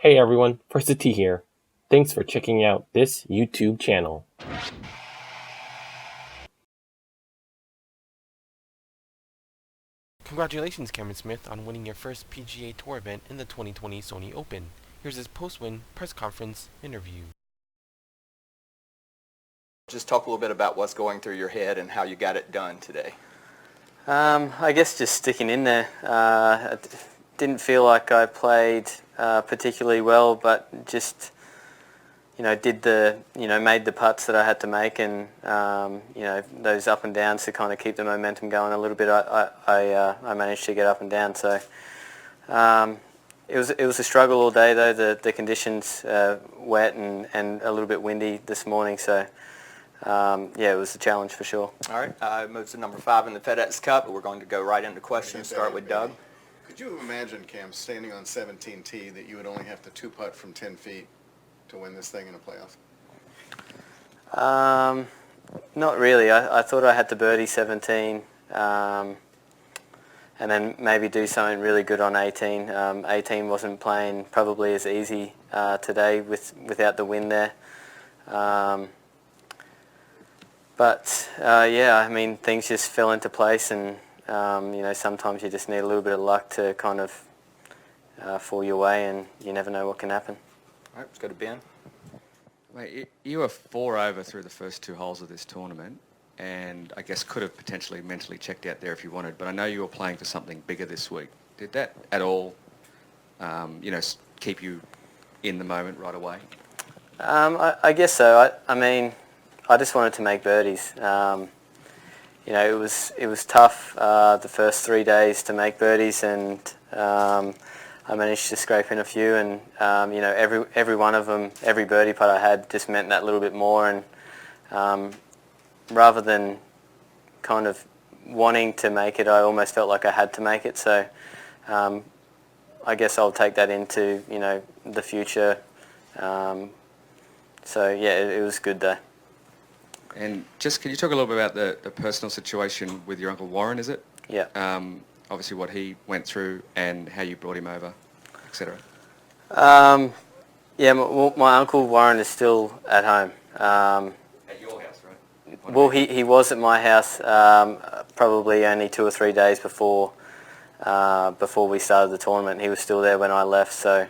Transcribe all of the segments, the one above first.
Hey everyone, First T here. Thanks for checking out this YouTube channel. Congratulations, Cameron Smith, on winning your first PGA Tour event in the 2020 Sony Open. Here's his post-win press conference interview. Just talk a little bit about what's going through your head and how you got it done today. I guess just sticking in there. I didn't feel like I played particularly well, but just did made the putts that I had to make, and those up and downs to kind of keep the momentum going a little bit. I managed to get up and down. So it was a struggle all day though. The conditions wet and a little bit windy this morning. So. It was a challenge for sure. All right, moves to number 5 in the FedEx Cup. We're going to go right into questions. Start with Doug. Could you imagine, Cam, standing on 17T, that you would only have to two-putt from 10 feet to win this thing in a playoff? Not really. I thought I had to birdie 17 and then maybe do something really good on 18. 18 wasn't playing probably as easy today without the wind there. But I mean, things just fell into place, and sometimes you just need a little bit of luck to kind of fall your way, and you never know what can happen. All right, let's go to Ben. Mate, you were 4 over through the first 2 holes of this tournament, and I guess could have potentially mentally checked out there if you wanted, but I know you were playing for something bigger this week. Did that at all, keep you in the moment right away? I guess so. I mean, I just wanted to make birdies. It was tough the first 3 days to make birdies, and I managed to scrape in a few. And every one of them, every birdie putt I had, just meant that little bit more. And rather than kind of wanting to make it, I almost felt like I had to make it. So I guess I'll take that into the future. It was good though. And just, can you talk a little bit about the personal situation with your Uncle Warren, is it? Yeah. Obviously what he went through and how you brought him over, etc. My Uncle Warren is still at home. At your house, right? Well, he was at my house probably only 2 or 3 days before we started the tournament. He was still there when I left, so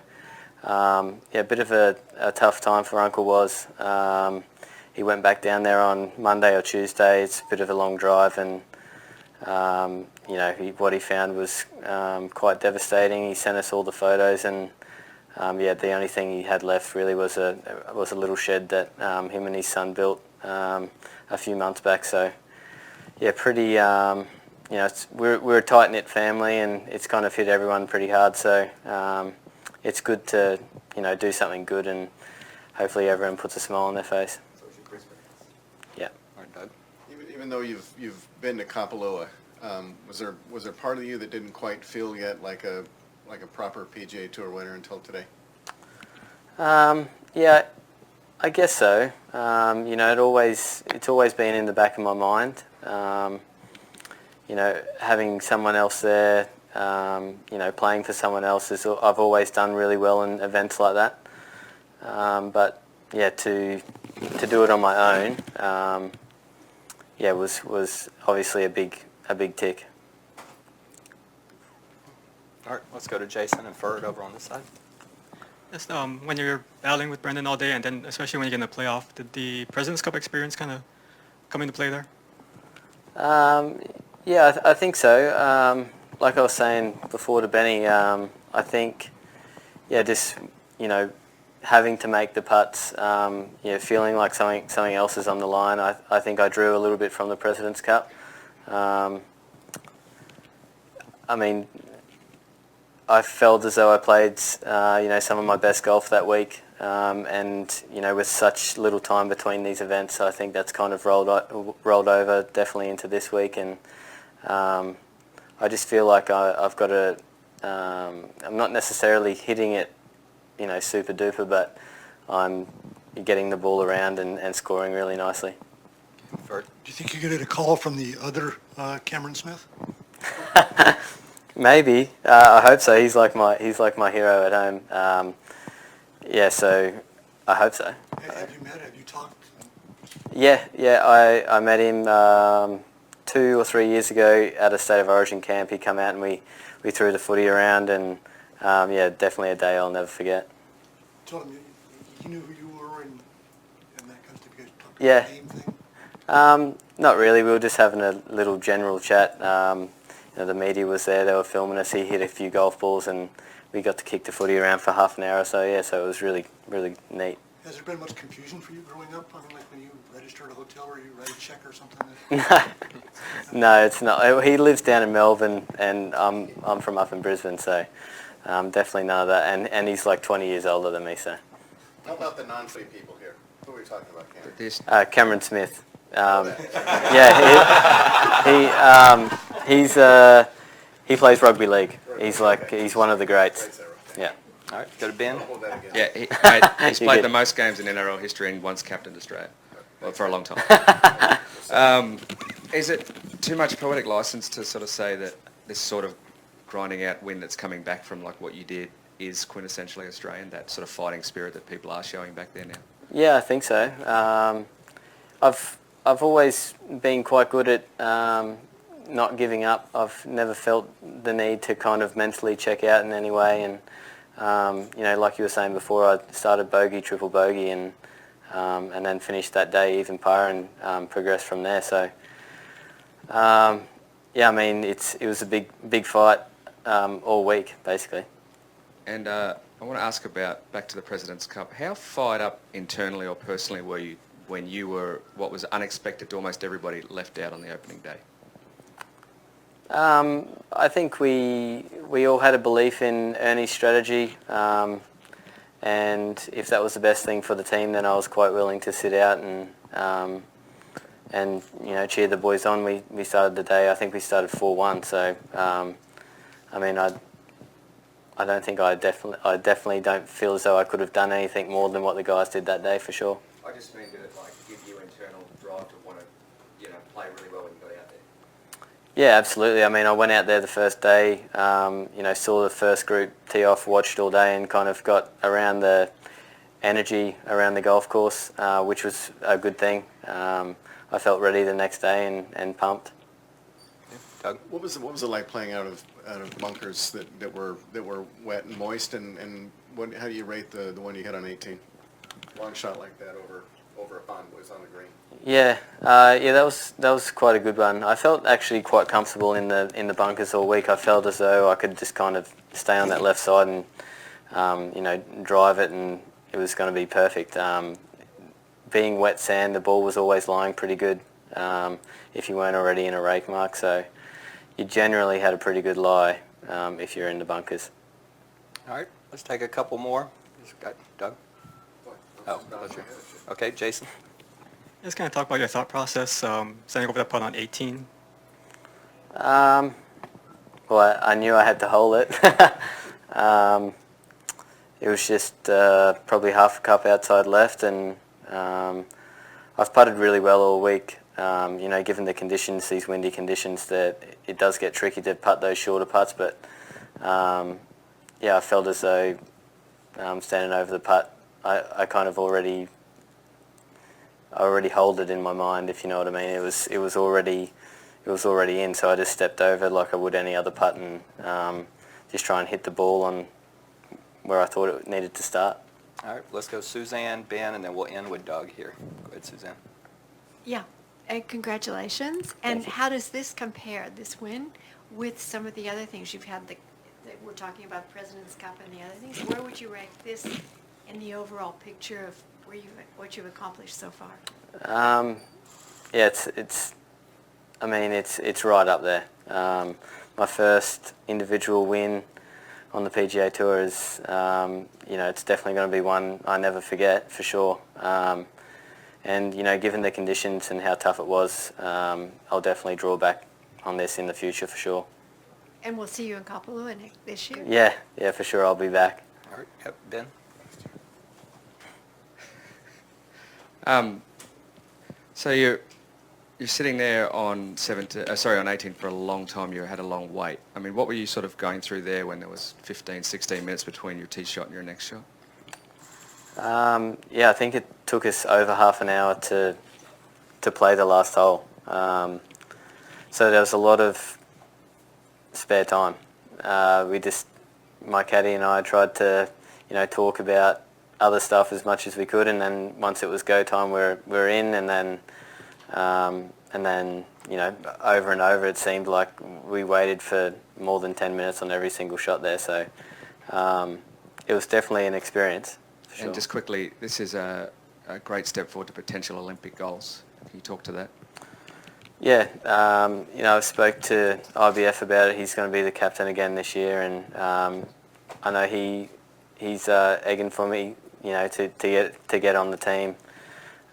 a bit of a tough time for Uncle was. He went back down there on Monday or Tuesday. It's a bit of a long drive, and what he found was quite devastating. He sent us all the photos, and the only thing he had left really was a little shed that him and his son built a few months back. So pretty. We're a tight knit family, and it's kind of hit everyone pretty hard. So it's good to do something good, and hopefully everyone puts a smile on their face. Yeah. All right, Doug. Even though you've been to Kapalua, was there part of you that didn't quite feel yet like a proper PGA Tour winner until today? I guess so. It's always been in the back of my mind. Having someone else there, playing for someone else I've always done really well in events like that. To do it on my own, was obviously a big tick. All right, let's go to Jason and Ferd over on this side. Yes, when you're battling with Brendan all day, and then especially when you get in the playoff, did the President's Cup experience kind of come into play there? I think so. Like I was saying before to Benny, I think, having to make the putts, feeling like something else is on the line. I think I drew a little bit from the President's Cup. I felt as though I played, some of my best golf that week, and with such little time between these events, I think that's kind of rolled over definitely into this week, and I just feel like I've got I'm not necessarily hitting it, super duper, but I'm getting the ball around and scoring really nicely. Ferd. Do you think you get a call from the other Cameron Smith? Maybe. I hope so. He's like my hero at home. Yeah, so I hope so. Have you met? Have you talked? Yeah, I met him 2 or 3 years ago at a State of Origin camp. He come out and we threw the footy around, and yeah, definitely a day I'll never forget. Told him you knew who you were, and that comes to talk to Yeah. the name thing? Not really. We were just having a little general chat. You know, the media was there. They were filming us. He hit a few golf balls, and we got to kick the footy around for half an hour or so. Yeah, so it was really, really neat. Has there been much confusion for you growing up? I mean, like when you register at a hotel or you write a check or something? No, it's not. He lives down in Melbourne, and I'm from up in Brisbane, so definitely none of that. And he's like 20 years older than me, so. How about the non-free people here? Who are we talking about, Cameron? This, Cameron Smith. Yeah, he plays rugby league. He's one of the greats. Yeah. All right, go to Ben. Hold that again. yeah, mate, he's You played get- the most games in NRL history and once captained Australia. Well, for a long time. Is it too much poetic license to sort of say that this sort of grinding out win that's coming back from like what you did is quintessentially Australian, that sort of fighting spirit that people are showing back there now? Yeah, I think so. I've always been quite good at not giving up. I've never felt the need to kind of mentally check out in any way, and you know, like you were saying before, I started bogey, triple bogey, and then finished that day even par and progressed from there. So yeah, I mean, it was a big fight all week basically. And I want to ask about, back to the President's Cup, how fired up internally or personally were you when you were, what was unexpected to almost everybody, left out on the opening day? I think we all had a belief in Ernie's strategy, and if that was the best thing for the team, then I was quite willing to sit out and you know, cheer the boys on. We started the day, I think we started 4-1, so I mean, I don't think I definitely don't feel as though I could have done anything more than what the guys did that day, for sure. I just mean, did it like give you internal drive to want to, you know, play really well when you got out there? Yeah, absolutely. I mean, I went out there the first day, you know, saw the first group tee off, watched all day, and kind of got around the energy around the golf course, which was a good thing. I felt ready the next day and pumped. Doug? What was it like playing out of bunkers that were wet and moist, and how do you rate the one you hit on 18? Long shot like that over a pond was on the green. Yeah, that was quite a good one. I felt actually quite comfortable in the bunkers all week. I felt as though I could just kind of stay on that left side and you know, drive it, and it was going to be perfect. Being wet sand, the ball was always lying pretty good if you weren't already in a rake mark. So you generally had a pretty good lie if you're in the bunkers. All right, let's take a couple more. Doug? Oh, that's you. Okay, Jason? Just kind of talk about your thought process, sending over that putt on 18. Well, I knew I had to hold it. It was just probably half a cup outside left, and I've putted really well all week. You know, given the conditions, these windy conditions, that it does get tricky to putt those shorter putts, but yeah, I felt as though standing over the putt, I kind of already hold it in my mind, if you know what I mean. It was already in, so I just stepped over like I would any other putt, and just try and hit the ball on where I thought it needed to start. All right, let's go Suzanne, Ben, and then we'll end with Doug here. Go ahead, Suzanne. Yeah, and congratulations. And how does this compare, this win, with some of the other things you've had? We're talking about President's Cup and the other things. Where would you rank this in the overall picture of what you've accomplished so far? Yeah, it's I mean, it's right up there. My first individual win on the PGA Tour is, you know, it's definitely going to be one I never forget, for sure. And, you know, given the conditions and how tough it was, I'll definitely draw back on this in the future, for sure. And we'll see you in Kapalua this year. Yeah, for sure, I'll be back. All right, yep, Ben? So you're sitting there on 18 for a long time. You had a long wait. I mean, what were you sort of going through there when there was 15, 16 minutes between your tee shot and your next shot? Yeah, I think it took us over half an hour to play the last hole. So there was a lot of spare time. My caddy and I tried to, talk about other stuff as much as we could, and then once it was go time, we're in, and then over and over, it seemed like we waited for more than 10 minutes on every single shot there. So it was definitely an experience. For sure. And just quickly, this is a great step forward to potential Olympic goals. Can you talk to that? Yeah, I spoke to IBF about it. He's going to be the captain again this year, and I know he's egging for me, to get on the team.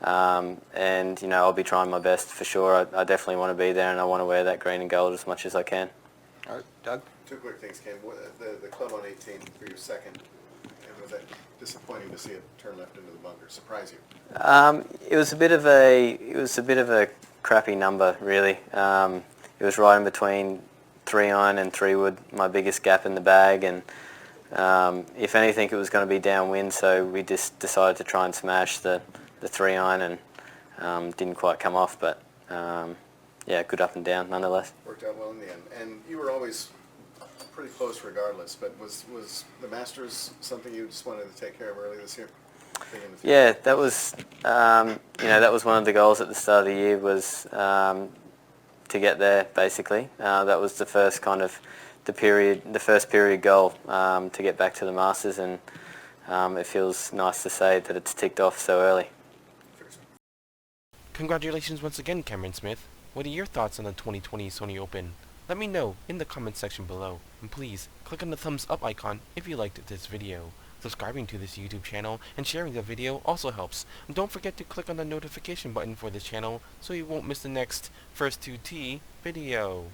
And I'll be trying my best for sure. I definitely want to be there, and I want to wear that green and gold as much as I can. All right, Doug? Two quick things, Ken. The club on 18 for your second, and was that disappointing to see it turn left into the bunker? Surprise you? It was a bit of a crappy number, really. It was right in between 3-iron and 3-wood, my biggest gap in the bag, and if anything, it was going to be downwind, so we just decided to try and smash the 3-iron, and didn't quite come off, but yeah, good up and down nonetheless. Worked out well in the end. And you were always pretty close regardless, but was the Masters something you just wanted to take care of early this year? Yeah, that was that was one of the goals at the start of the year, was to get there, basically. That was the first first period goal, to get back to the Masters, and it feels nice to say that it's ticked off so early. Congratulations once again, Cameron Smith. What are your thoughts on the 2020 Sony Open? Let me know in the comment section below, and please click on the thumbs up icon if you liked this video. Subscribing to this YouTube channel and sharing the video also helps. And don't forget to click on the notification button for this channel so you won't miss the next First 2T video.